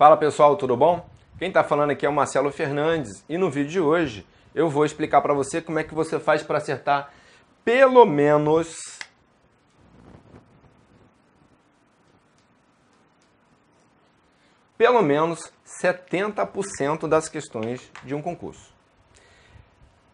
Fala pessoal, tudo bom? Quem está falando aqui é o Marcelo Fernandes e no vídeo de hoje eu vou explicar para você como é que você faz para acertar pelo menos 70% das questões de um concurso.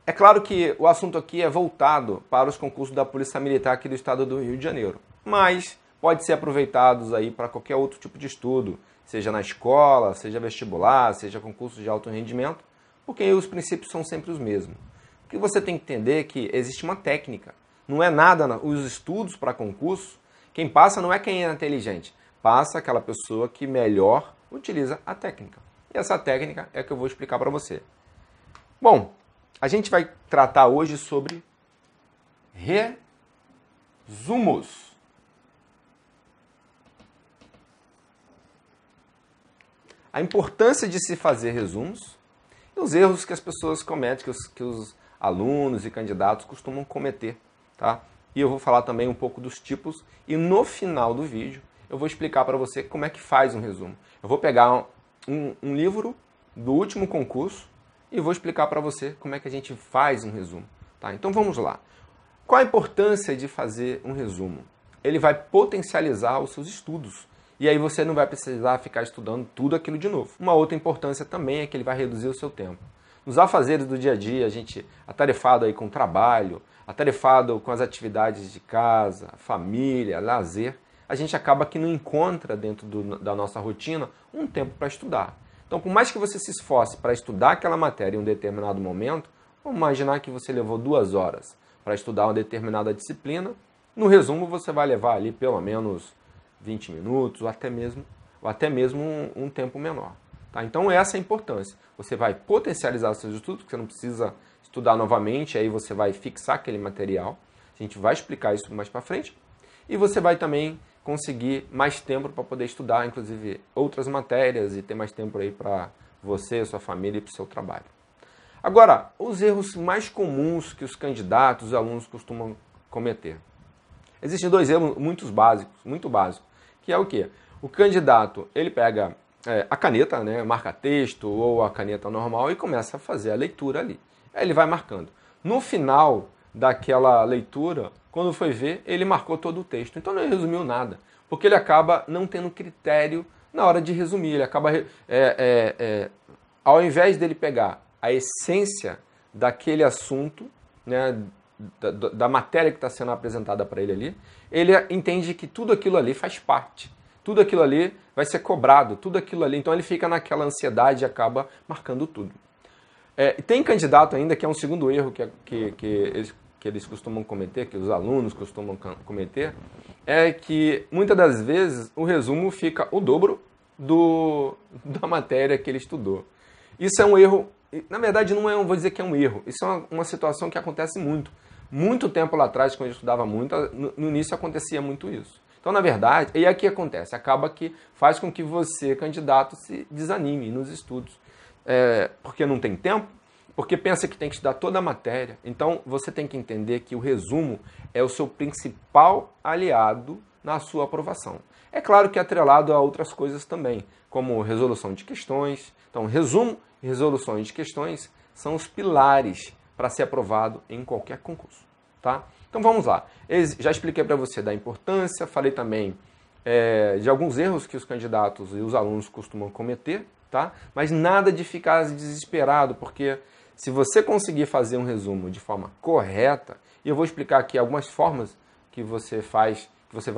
É claro que o assunto aqui é voltado para os concursos da Polícia Militar aqui do estado do Rio de Janeiro, mas pode ser aproveitados aí para qualquer outro tipo de estudo, seja na escola, seja vestibular, seja concurso de alto rendimento, porque os princípios são sempre os mesmos. O que você tem que entender é que existe uma técnica, não é nada, os estudos para concurso, quem passa não é quem é inteligente, passa aquela pessoa que melhor utiliza a técnica. E essa técnica é que eu vou explicar para você. Bom, a gente vai tratar hoje sobre resumos. A importância de se fazer resumos e os erros que as pessoas cometem, que os alunos e candidatos costumam cometer, tá? E eu vou falar também um pouco dos tipos e no final do vídeo eu vou explicar para você como é que faz um resumo. Eu vou pegar um livro do último concurso e vou explicar para você como é que a gente faz um resumo, tá? Então vamos lá. Qual a importância de fazer um resumo? Ele vai potencializar os seus estudos. E aí você não vai precisar ficar estudando tudo aquilo de novo. Uma outra importância também é que ele vai reduzir o seu tempo. Nos afazeres do dia a dia, a gente atarefado aí com o trabalho, atarefado com as atividades de casa, família, lazer, a gente acaba que não encontra dentro da nossa rotina um tempo para estudar. Então, por mais que você se esforce para estudar aquela matéria em um determinado momento, vamos imaginar que você levou 2 horas para estudar uma determinada disciplina, no resumo você vai levar ali pelo menos 20 minutos ou até mesmo um tempo menor. Tá? Então essa é a importância. Você vai potencializar os seus estudos, porque você não precisa estudar novamente, aí você vai fixar aquele material. A gente vai explicar isso mais para frente. E você vai também conseguir mais tempo para poder estudar, inclusive outras matérias e ter mais tempo aí para você, sua família e para o seu trabalho. Agora, os erros mais comuns que os candidatos e alunos costumam cometer. Existem 2 erros muito básicos, que é o quê? O candidato, ele pega a caneta, né, marca-texto ou a caneta normal e começa a fazer a leitura ali. Aí ele vai marcando. No final daquela leitura, quando foi ver, ele marcou todo o texto. Então não resumiu nada, porque ele acaba não tendo critério na hora de resumir. Ele acaba, ao invés dele pegar a essência daquele assunto, né, da matéria que está sendo apresentada para ele ali, ele entende que tudo aquilo ali faz parte. Tudo aquilo ali vai ser cobrado, tudo aquilo ali. Então ele fica naquela ansiedade e acaba marcando tudo. Tem candidato ainda que é um segundo erro que eles costumam cometer, que os alunos costumam cometer, é que muitas das vezes o resumo fica o dobro da matéria que ele estudou. Isso é um erro. Na verdade, não vou dizer que é um erro. Isso é uma situação que acontece muito. Muito tempo lá atrás, quando eu estudava muito, no início acontecia muito isso. Então, na verdade, e aqui acontece, acaba que faz com que você, candidato, se desanime nos estudos. Porque não tem tempo, porque pensa que tem que estudar toda a matéria. Então, você tem que entender que o resumo é o seu principal aliado na sua aprovação. É claro que é atrelado a outras coisas também, como resolução de questões. Então, resumo e resoluções de questões são os pilares para ser aprovado em qualquer concurso, tá? Então vamos lá. Já expliquei para você da importância, falei também de alguns erros que os candidatos e os alunos costumam cometer, tá? Mas nada de ficar desesperado, porque se você conseguir fazer um resumo de forma correta, e eu vou explicar aqui algumas formas que você faz, que você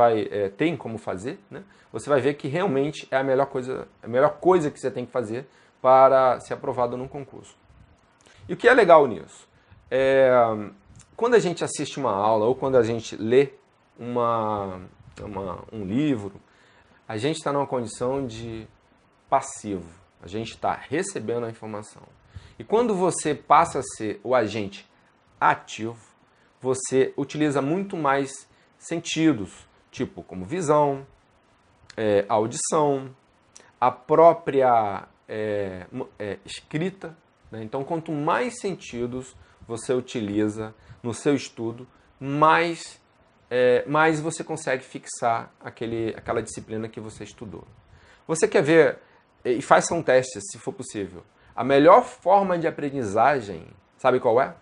tem como fazer, né? Você vai ver que realmente é a melhor coisa que você tem que fazer para ser aprovado num concurso. E o que é legal nisso? Quando a gente assiste uma aula ou quando a gente lê um livro, a gente está numa condição de passivo. A gente está recebendo a informação. E quando você passa a ser o agente ativo, você utiliza muito mais sentidos, tipo como visão, audição, a própria escrita, né? Então, quanto mais sentidos você utiliza no seu estudo, mais você consegue fixar aquela disciplina que você estudou. Você quer ver e faça um teste, se for possível. A melhor forma de aprendizagem, sabe qual é?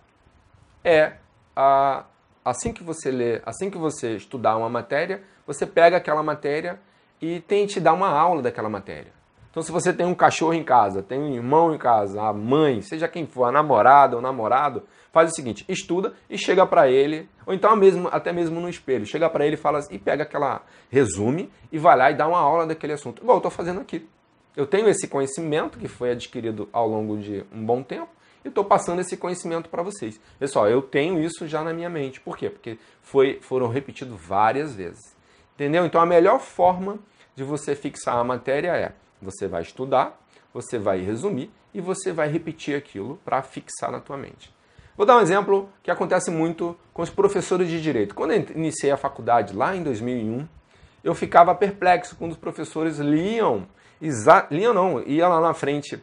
Assim que você lê, assim que você estudar uma matéria, você pega aquela matéria e tente dar uma aula daquela matéria. Então, se você tem um cachorro em casa, tem um irmão em casa, a mãe, seja quem for, a namorada ou namorado, faz o seguinte, estuda e chega para ele, ou então até mesmo no espelho, chega para ele e pega aquela resume e vai lá e dá uma aula daquele assunto. Igual eu estou fazendo aqui. Eu tenho esse conhecimento que foi adquirido ao longo de um bom tempo e estou passando esse conhecimento para vocês. Pessoal, eu tenho isso já na minha mente. Por quê? Porque foram repetidos várias vezes. Entendeu? Então, a melhor forma de você fixar a matéria é você vai estudar, você vai resumir e você vai repetir aquilo para fixar na tua mente. Vou dar um exemplo que acontece muito com os professores de direito. Quando eu iniciei a faculdade lá em 2001, eu ficava perplexo quando os professores ia lá na frente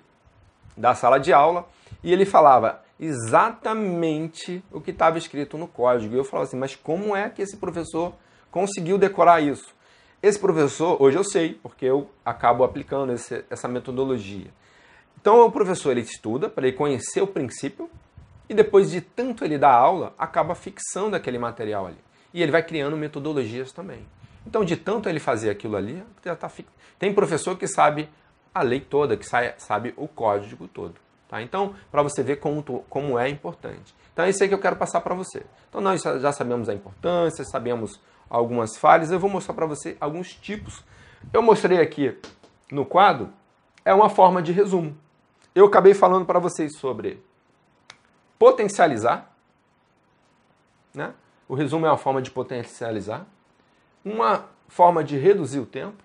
da sala de aula e ele falava exatamente o que estava escrito no código. E eu falava assim, mas como é que esse professor conseguiu decorar isso? Esse professor, hoje eu sei, porque eu acabo aplicando essa metodologia. Então o professor ele estuda para ele conhecer o princípio e depois de tanto ele dar aula, acaba fixando aquele material ali. E ele vai criando metodologias também. Então de tanto ele fazer aquilo ali, já está fixo. Tem professor que sabe a lei toda, que sabe o código todo. Tá? Então, para você ver como é importante. Então é isso aí que eu quero passar para você. Então nós já sabemos a importância, sabemos algumas falhas, eu vou mostrar para você alguns tipos. Eu mostrei aqui no quadro, é uma forma de resumo. Eu acabei falando para vocês sobre potencializar, né? O resumo é uma forma de potencializar, uma forma de reduzir o tempo,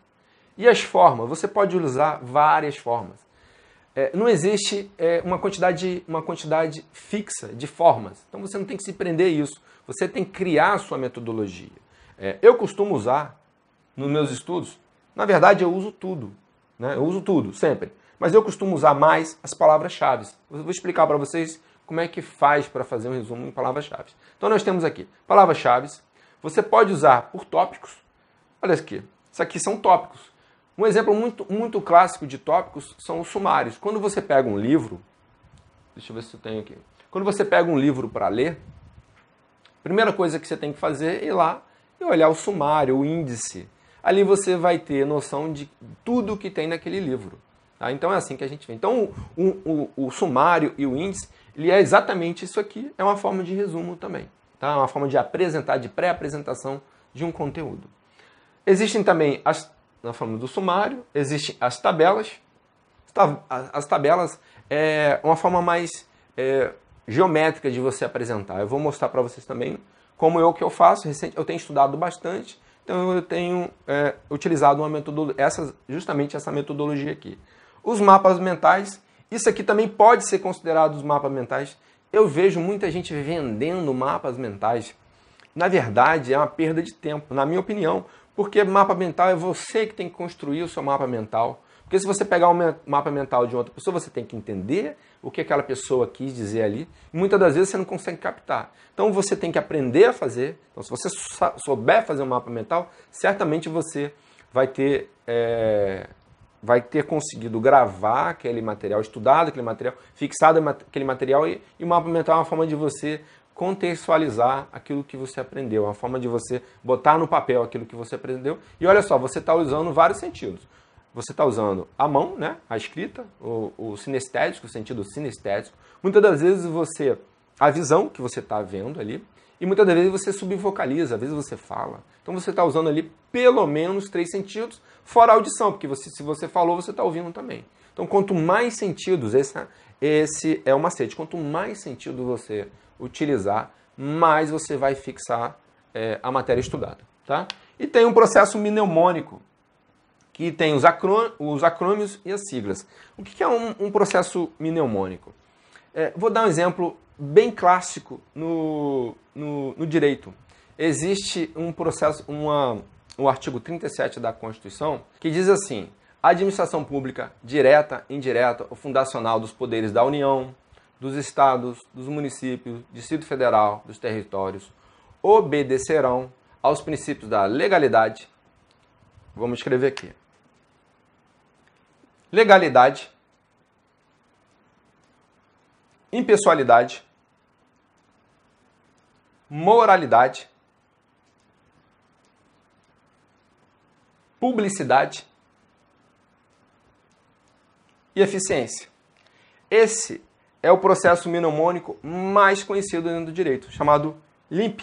e as formas, você pode usar várias formas. Não existe uma quantidade fixa de formas, então você não tem que se prender a isso, você tem que criar a sua metodologia. Eu costumo usar, nos meus estudos, na verdade eu uso tudo, né? Eu uso tudo, sempre. Mas eu costumo usar mais as palavras-chave. Eu vou explicar para vocês como é que faz para fazer um resumo em palavras-chave. Então nós temos aqui palavras-chave. Você pode usar por tópicos. Olha aqui, isso aqui são tópicos. Um exemplo muito clássico de tópicos são os sumários. Quando você pega um livro, deixa eu ver se eu tenho aqui. Quando você pega um livro para ler, a primeira coisa que você tem que fazer é ir lá e olhar o sumário, o índice. Ali você vai ter noção de tudo que tem naquele livro. Tá? Então é assim que a gente vê. Então o sumário e o índice, ele é exatamente isso aqui. É uma forma de resumo também. Tá? É uma forma de apresentar, de pré-apresentação de um conteúdo. Existem também, nós falamos do sumário, existem as tabelas. As tabelas é uma forma mais geométrica de você apresentar. Eu vou mostrar para vocês também como é o que eu faço. Eu tenho estudado bastante, então eu tenho utilizado justamente essa metodologia aqui. Os mapas mentais, isso aqui também pode ser considerado os mapas mentais. Eu vejo muita gente vendendo mapas mentais. Na verdade, é uma perda de tempo, na minha opinião, porque mapa mental é você que tem que construir o seu mapa mental. Porque se você pegar um mapa mental de outra pessoa, você tem que entender o que aquela pessoa quis dizer ali. E muitas das vezes você não consegue captar. Então você tem que aprender a fazer. Então se você souber fazer um mapa mental, certamente você vai ter conseguido gravar aquele material, estudado aquele material, fixado aquele material. E o mapa mental é uma forma de você contextualizar aquilo que você aprendeu. É uma forma de você botar no papel aquilo que você aprendeu. E olha só, você está usando vários sentidos. Você está usando a mão, né, a escrita, o sinestésico, o sentido sinestésico. Muitas das vezes a visão que você está vendo ali, e muitas das vezes você subvocaliza, às vezes você fala. Então você está usando ali pelo menos 3 sentidos, fora a audição, porque se você falou, você está ouvindo também. Então quanto mais sentidos, esse é o macete, quanto mais sentido você utilizar, mais você vai fixar a matéria estudada. Tá? E tem um processo mnemônico, que tem os acrônimos e as siglas. O que é um processo mnemônico? Vou dar um exemplo bem clássico no direito. Existe um processo, o artigo 37 da Constituição, que diz assim: a administração pública, direta, indireta ou fundacional dos poderes da União, dos Estados, dos municípios, Distrito Federal, dos territórios, obedecerão aos princípios da legalidade. Vamos escrever aqui. legalidade, impessoalidade, moralidade, publicidade e eficiência. Esse é o processo mnemônico mais conhecido dentro do direito, chamado LIMP.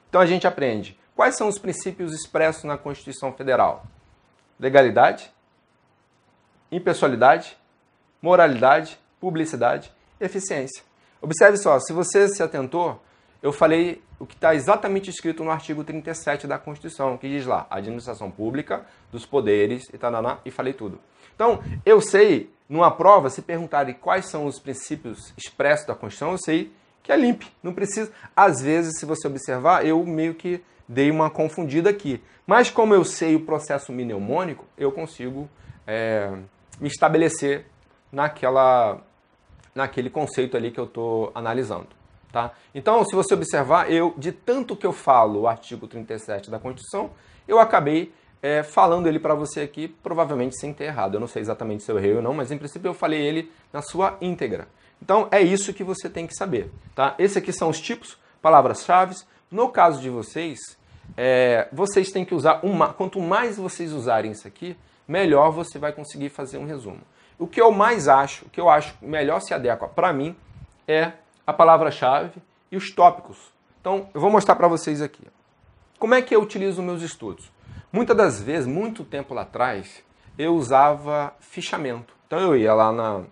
Então a gente aprende quais são os princípios expressos na Constituição Federal: legalidade, impessoalidade, moralidade, publicidade e eficiência. Observe só, se você se atentou, eu falei o que está exatamente escrito no artigo 37 da Constituição, que diz lá, administração pública, dos poderes, e falei tudo. Então, eu sei, numa prova, se perguntarem quais são os princípios expressos da Constituição, eu sei que é LIMP, não precisa. Às vezes, se você observar, eu meio que dei uma confundida aqui. Mas como eu sei o processo mnemônico, eu consigo me estabelecer naquele conceito ali que eu estou analisando. Tá? Então, se você observar, de tanto que eu falo o artigo 37 da Constituição, eu acabei falando ele para você aqui, provavelmente sem ter errado. Eu não sei exatamente se eu errei ou não, mas em princípio eu falei ele na sua íntegra. Então, é isso que você tem que saber. Tá? Esses aqui são os tipos, palavras-chave. No caso de vocês, vocês têm que usar quanto mais vocês usarem isso aqui, melhor você vai conseguir fazer um resumo. O que eu mais acho, o que eu acho melhor se adequa para mim, é a palavra-chave e os tópicos. Então, eu vou mostrar para vocês aqui. Como é que eu utilizo meus estudos? Muitas das vezes, muito tempo lá atrás, eu usava fichamento. Então, eu ia lá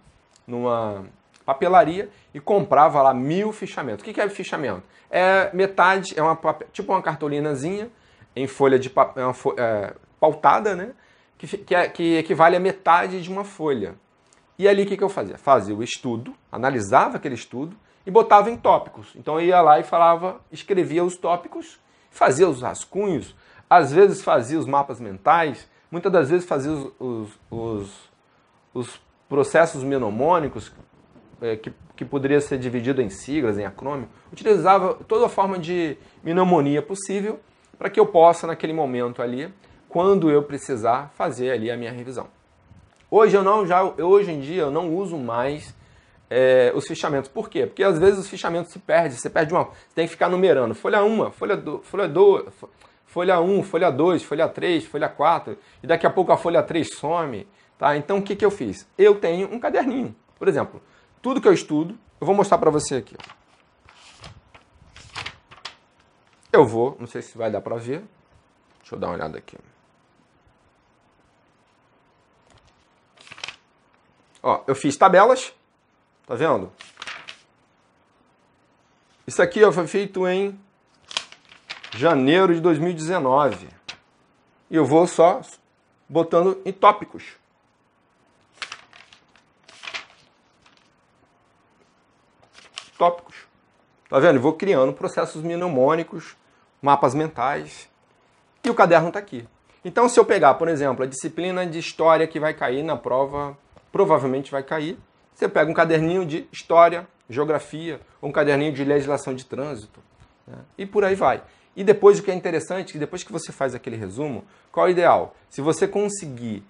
numa papelaria e comprava lá 1000 fichamentos. O que é fichamento? Metade, tipo uma cartolinazinha em folha de pautada, né? Que equivale a metade de uma folha. E ali o que eu fazia? Fazia o estudo, analisava aquele estudo e botava em tópicos. Então eu ia lá e escrevia os tópicos, fazia os rascunhos, às vezes fazia os mapas mentais, muitas das vezes fazia os processos mnemônicos, que poderia ser dividido em siglas, em acrônimo. Utilizava toda a forma de mnemonia possível para que eu possa, naquele momento ali, quando eu precisar, fazer ali a minha revisão. Hoje em dia eu não uso mais os fichamentos. Por quê? Porque às vezes os fichamentos se perdem. Você perde você tem que ficar numerando. Folha 1, folha 2, folha 1, folha 2, folha 3, folha 4. E daqui a pouco a folha 3 some. Tá? Então o que eu fiz? Eu tenho um caderninho. Por exemplo, tudo que eu estudo, eu vou mostrar para você aqui. Não sei se vai dar para ver. Deixa eu dar uma olhada aqui. Ó, eu fiz tabelas, tá vendo? Isso aqui foi feito em janeiro de 2019. E eu vou só botando em tópicos. Tópicos. Tá vendo? Eu vou criando processos mnemônicos, mapas mentais. E o caderno está aqui. Então, se eu pegar, por exemplo, a disciplina de história que vai cair na prova, provavelmente vai cair. Você pega um caderninho de história, geografia, ou um caderninho de legislação de trânsito, né? E por aí vai. E depois, o que é interessante, que depois que você faz aquele resumo, qual é o ideal? Se você conseguir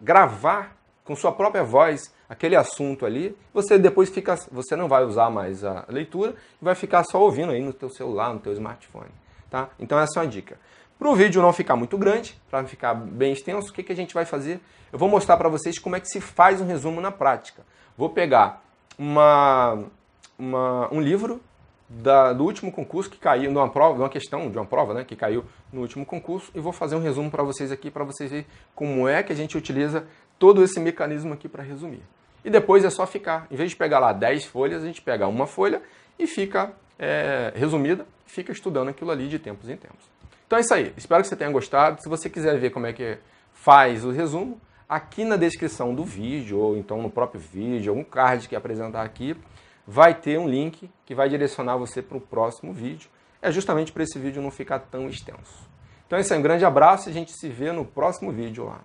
gravar com sua própria voz aquele assunto ali, você não vai usar mais a leitura e vai ficar só ouvindo aí no teu celular, no teu smartphone. Tá? Então essa é uma dica. Para o vídeo não ficar muito grande, para não ficar bem extenso, o que a gente vai fazer? Eu vou mostrar para vocês como é que se faz um resumo na prática. Vou pegar um livro do último concurso que caiu, de uma questão de uma prova, né, que caiu no último concurso, e vou fazer um resumo para vocês aqui, para vocês verem como é que a gente utiliza todo esse mecanismo aqui para resumir. E depois é só ficar, em vez de pegar lá 10 folhas, a gente pega uma folha e fica resumida, fica estudando aquilo ali de tempos em tempos. Então é isso aí, espero que você tenha gostado. Se você quiser ver como é que faz o resumo, aqui na descrição do vídeo, ou então no próprio vídeo, algum card que apresentar aqui, vai ter um link que vai direcionar você para o próximo vídeo. É justamente para esse vídeo não ficar tão extenso. Então é isso aí, um grande abraço e a gente se vê no próximo vídeo lá.